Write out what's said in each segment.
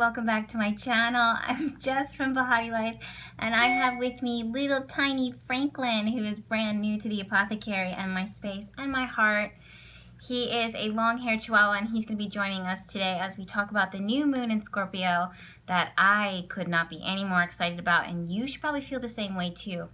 welcome back to my channel. I'm Jess from BehatiLife, and I have with me little tiny Franklin, who is brand new to the apothecary and my space and my heart. He is a long-haired Chihuahua, and he's going to be joining us today as we talk about the new moon in Scorpio that I could not be any more excited about, and you should probably feel the same way too.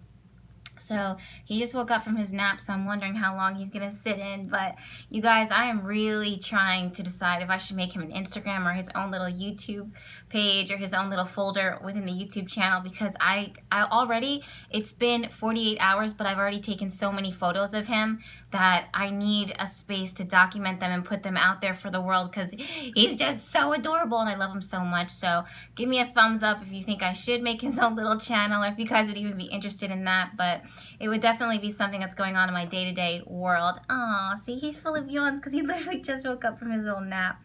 So he just woke up from his nap, so I'm wondering how long he's gonna sit in. But you guys, I am really trying to decide if I should make him an Instagram or his own little YouTube page or his own little folder within the YouTube channel, because I already, it's been 48 hours, but I've already taken so many photos of him that I need a space to document them and put them out there for the world, because he's just so adorable and I love him so much. So give me a thumbs up if you think I should make his own little channel, or if you guys would even be interested in that. But it would definitely be something that's going on in my day-to-day world. Aw, see, he's full of yawns because he literally just woke up from his little nap.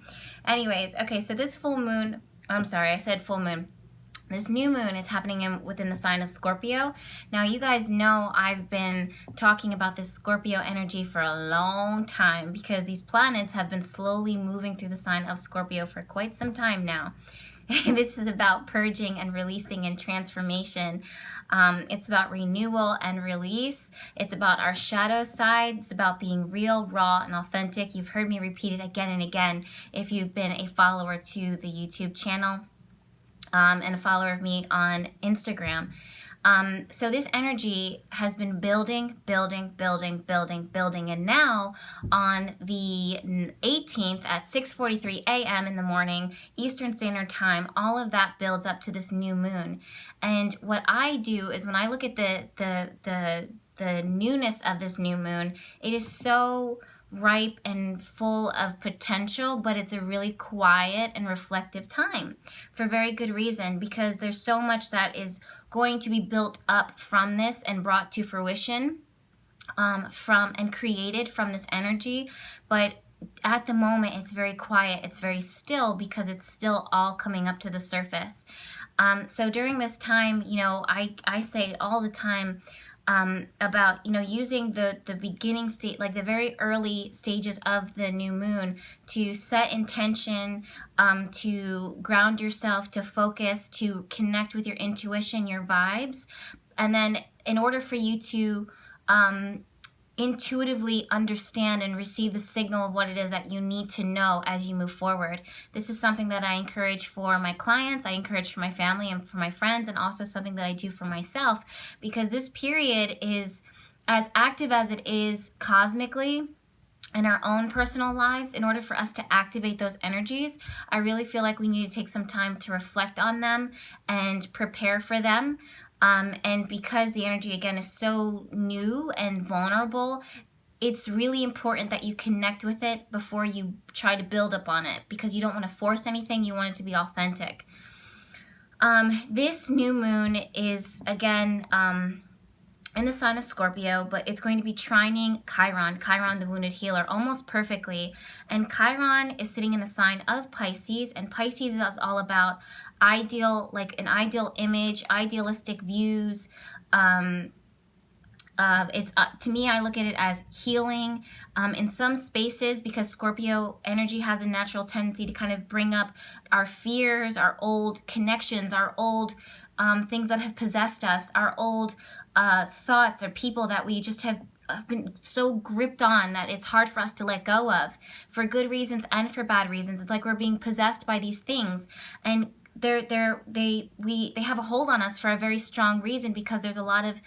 Anyways, okay, so this full moon, I'm sorry, I said full moon. This new moon is happening within the sign of Scorpio. Now, you guys know I've been talking about this Scorpio energy for a long time because these planets have been slowly moving through the sign of Scorpio for quite some time now. This is about purging and releasing and transformation. It's about renewal and release. It's about our shadow side. It's about being real, raw, and authentic. You've heard me repeat it again and again if you've been a follower to the YouTube channel and a follower of me on Instagram. So this energy has been building, and now on the 18th at 6:43 a.m. in the morning, Eastern Standard Time, all of that builds up to this new moon. And what I do is when I look at the newness of this new moon, it is so ripe and full of potential, but it's a really quiet and reflective time for very good reason, because there's so much that is going to be built up from this and brought to fruition from and created from this energy. But at the moment, it's very quiet, it's very still, because it's still all coming up to the surface. So during this time, you know, I say all the time about, you know, using the beginning state, like the very early stages of the new moon, to set intention, to ground yourself, to focus, to connect with your intuition, your vibes. And then in order for you to intuitively understand and receive the signal of what it is that you need to know as you move forward. This is something that I encourage for my clients, I encourage for my family and for my friends, and also something that I do for myself, because this period is as active as it is cosmically in our own personal lives. In order for us to activate those energies, I really feel like we need to take some time to reflect on them and prepare for them. And because the energy, again, is so new and vulnerable, it's really important that you connect with it before you try to build up on it, because you don't want to force anything. You want it to be authentic. This new moon is, again, in the sign of Scorpio, but it's going to be trining Chiron, the wounded healer, almost perfectly. And Chiron is sitting in the sign of Pisces, and Pisces is all about ideal, like an ideal image, idealistic views. It's to me, I look at it as healing in some spaces, because Scorpio energy has a natural tendency to kind of bring up our fears, our old connections, our old things that have possessed us, our old thoughts or people that we just have been so gripped on that it's hard for us to let go of, for good reasons and for bad reasons. It's like we're being possessed by these things, and they have a hold on us for a very strong reason, because there's a lot of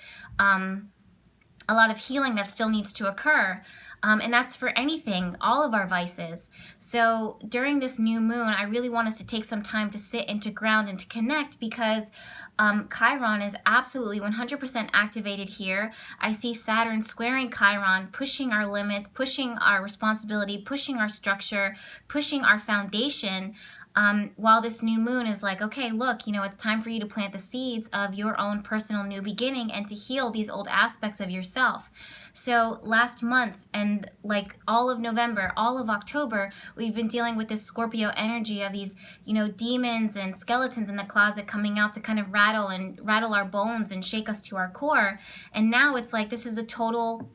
healing that still needs to occur. And that's for anything, all of our vices. So during this new moon, I really want us to take some time to sit and to ground and to connect, because Chiron is absolutely 100% activated here. I see Saturn squaring Chiron, pushing our limits, pushing our responsibility, pushing our structure, pushing our foundation. While this new moon is like, okay, look, you know, it's time for you to plant the seeds of your own personal new beginning and to heal these old aspects of yourself. So last month and like all of November, all of October, we've been dealing with this Scorpio energy of these, you know, demons and skeletons in the closet coming out to kind of rattle our bones and shake us to our core. And now it's like, this is the total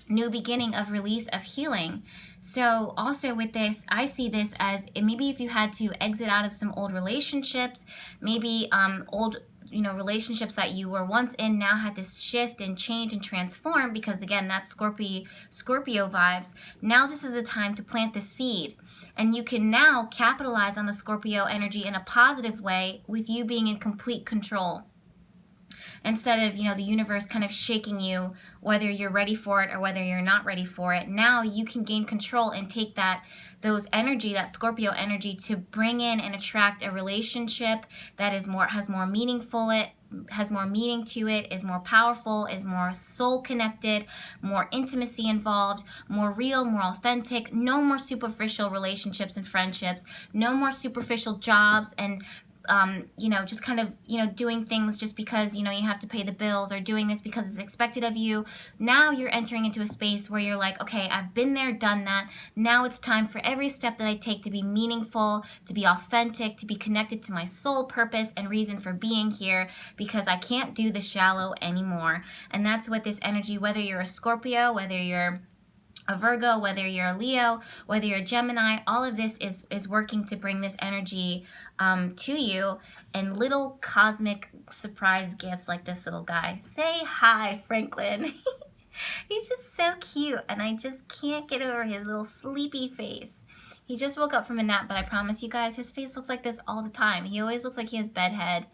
new beginning of release of healing. So also with this, I see this as maybe if you had to exit out of some old relationships, maybe old relationships that you were once in now had to shift and change and transform, because again, that's Scorpio vibes. Now this is the time to plant the seed, and you can now capitalize on the Scorpio energy in a positive way with you being in complete control. Instead of, the universe kind of shaking you, whether you're ready for it or whether you're not ready for it. Now you can gain control and take that Scorpio energy, to bring in and attract a relationship that has more meaning to it, is more powerful, is more soul connected, more intimacy involved, more real, more authentic. No more superficial relationships and friendships. No more superficial jobs and just kind of, doing things just because, you have to pay the bills, or doing this because it's expected of you. Now you're entering into a space where you're like, okay, I've been there, done that. Now it's time for every step that I take to be meaningful, to be authentic, to be connected to my soul purpose and reason for being here, because I can't do the shallow anymore. And that's what this energy, whether you're a Scorpio, whether you're a Virgo, whether you're a Leo, whether you're a Gemini, all of this is working to bring this energy to you, and little cosmic surprise gifts like this little guy. Say hi, Franklin. He's just so cute, and I just can't get over his little sleepy face. He just woke up from a nap, but I promise you guys, his face looks like this all the time. He always looks like he has bedhead.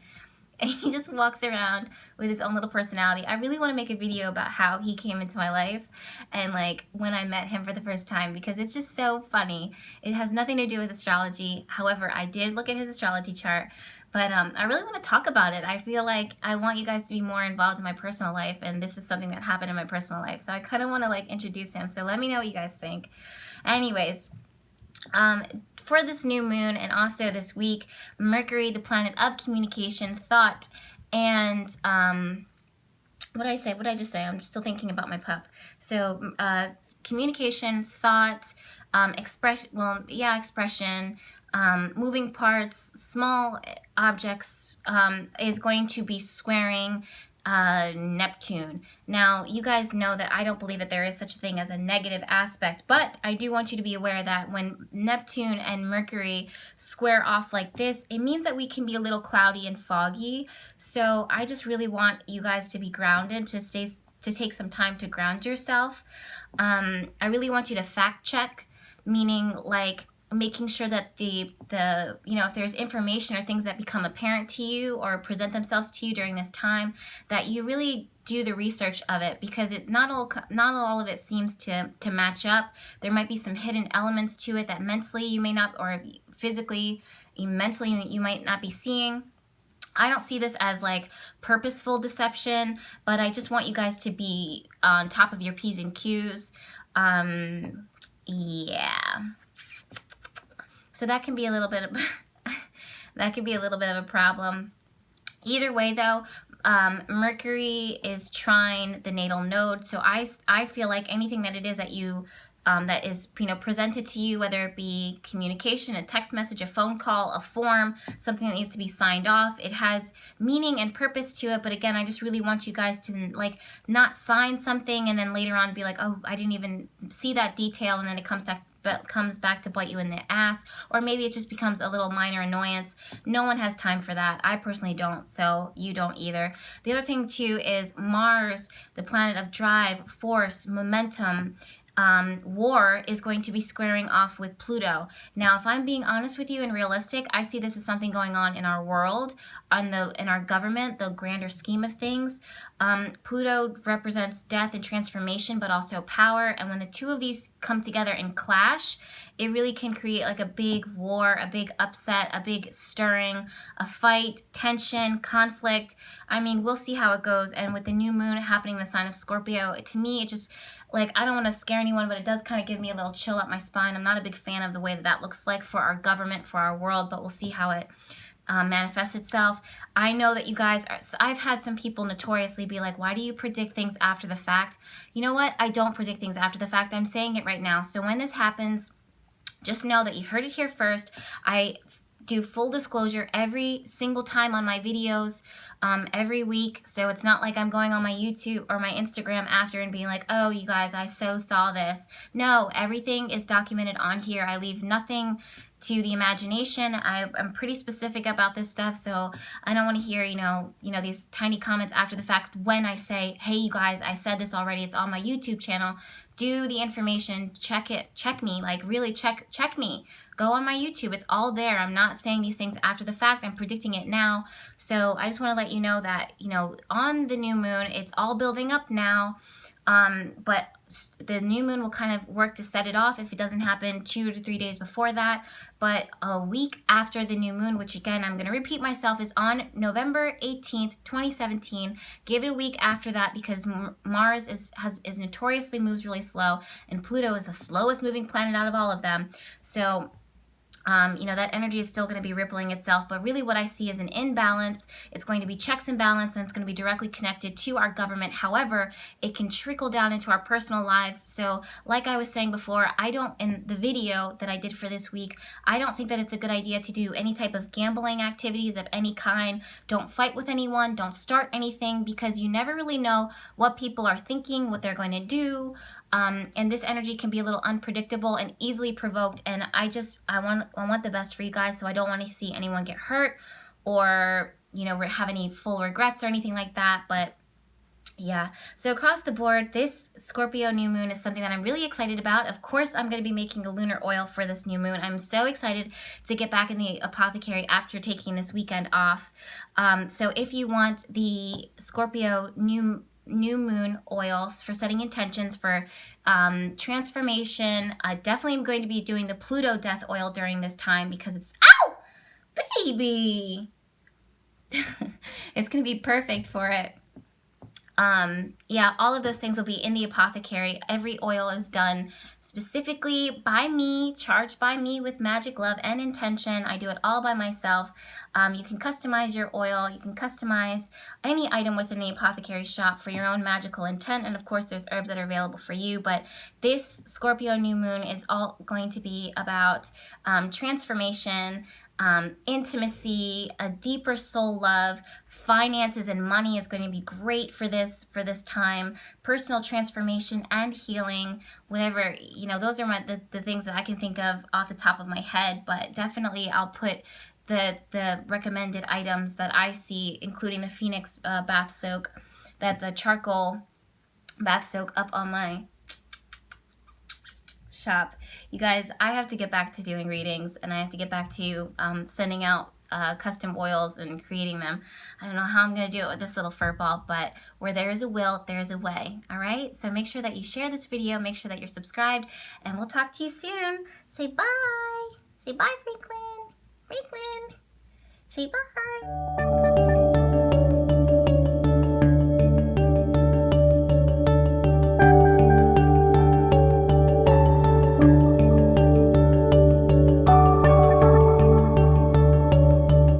And he just walks around with his own little personality. I really want to make a video about how he came into my life and like when I met him for the first time, because it's just so funny. It has nothing to do with astrology. However, I did look at his astrology chart, but I really want to talk about it. I feel like I want you guys to be more involved in my personal life, and this is something that happened in my personal life. So I kind of want to like introduce him. So let me know what you guys think. Anyways, for this new moon and also this week, Mercury, the planet of communication, thought, and what did I say? What did I just say? I'm still thinking about my pup. So communication, thought, expression, moving parts, small objects, is going to be squaring Neptune. Now, you guys know that I don't believe that there is such a thing as a negative aspect, but I do want you to be aware that when Neptune and Mercury square off like this, it means that we can be a little cloudy and foggy. So I just really want you guys to be grounded, to take some time to ground yourself. I really want you to fact check, meaning like making sure that the if there's information or things that become apparent to you or present themselves to you during this time, that you really do the research of it, because not all of it seems to match up. There might be some hidden elements to it that mentally you may not, or physically, mentally you might not be seeing. I don't see this as like purposeful deception, but I just want you guys to be on top of your P's and Q's. Yeah. So that can be a little bit of a problem. Either way, though, Mercury is trine the natal node. So I feel like anything that it is that you that is presented to you, whether it be communication, a text message, a phone call, a form, something that needs to be signed off, it has meaning and purpose to it. But again, I just really want you guys to like not sign something and then later on be like, oh, I didn't even see that detail, and then it comes back to bite you in the ass, or maybe it just becomes a little minor annoyance. No one has time for that. I personally don't, so you don't either. The other thing too is Mars, the planet of drive, force, momentum, war, is going to be squaring off with Pluto. Now, if I'm being honest with you and realistic, I see this as something going on in our world, in our government, the grander scheme of things. Pluto represents death and transformation, but also power. And when the two of these come together and clash, it really can create like a big war, a big upset, a big stirring, a fight, tension, conflict. I mean, we'll see how it goes. And with the new moon happening in the sign of Scorpio, to me, it just, like, I don't want to scare anyone, but it does kind of give me a little chill up my spine. I'm not a big fan of the way that looks like for our government, for our world, but we'll see how it manifests itself. I know that you guys I've had some people notoriously be like, why do you predict things after the fact? You know what? I don't predict things after the fact. I'm saying it right now. So when this happens, just know that you heard it here first. I do full disclosure every single time on my videos, every week. So it's not like I'm going on my YouTube or my Instagram after and being like, oh, you guys, I so saw this. No, everything is documented on here. I leave nothing to the imagination. I'm pretty specific about this stuff, so I don't want to hear, these tiny comments after the fact when I say, hey, you guys, I said this already. It's on my YouTube channel. Do the information, check it, check me, like really check me. Go on my YouTube. It's all there. I'm not saying these things after the fact. I'm predicting it now. So I just want to let you know that, on the new moon, it's all building up now. But the new moon will kind of work to set it off if it doesn't happen 2 to 3 days before that. But a week after the new moon, which again, I'm going to repeat myself, is on November 18th, 2017. Give it a week after that because Mars is notoriously moves really slow, and Pluto is the slowest moving planet out of all of them. So that energy is still going to be rippling itself, but really what I see is an imbalance. It's going to be checks and balance, and it's going to be directly connected to our government. However, it can trickle down into our personal lives. So like I was saying before, in the video that I did for this week, I don't think that it's a good idea to do any type of gambling activities of any kind. Don't fight with anyone. Don't start anything, because you never really know what people are thinking, what they're going to do. And this energy can be a little unpredictable and easily provoked. And I want the best for you guys. So I don't want to see anyone get hurt or, have any full regrets or anything like that. But yeah, so across the board, this Scorpio new moon is something that I'm really excited about. Of course, I'm going to be making a lunar oil for this new moon. I'm so excited to get back in the apothecary after taking this weekend off. So if you want the Scorpio new moon oils for setting intentions for transformation, I definitely am going to be doing the Pluto death oil during this time because it's, ow, baby, it's going to be perfect for it. All of those things will be in the apothecary. Every oil is done specifically by me, charged by me with magic love and intention. I do it all by myself. You can customize your oil. You can customize any item within the apothecary shop for your own magical intent. And of course, there's herbs that are available for you. But this Scorpio new moon is all going to be about transformation, intimacy, a deeper soul love. Finances and money is going to be great for this time. Personal transformation and healing, whatever, those are the things that I can think of off the top of my head. But definitely I'll put the recommended items that I see, including the Phoenix bath soak. That's a charcoal bath soak up on my shop. You guys, I have to get back to doing readings, and I have to get back to sending out custom oils and creating them. I don't know how I'm going to do it with this little fur ball, but where there is a will, there is a way. All right? So make sure that you share this video, make sure that you're subscribed, and we'll talk to you soon. Say bye. Say bye, Franklin. Franklin. Say bye.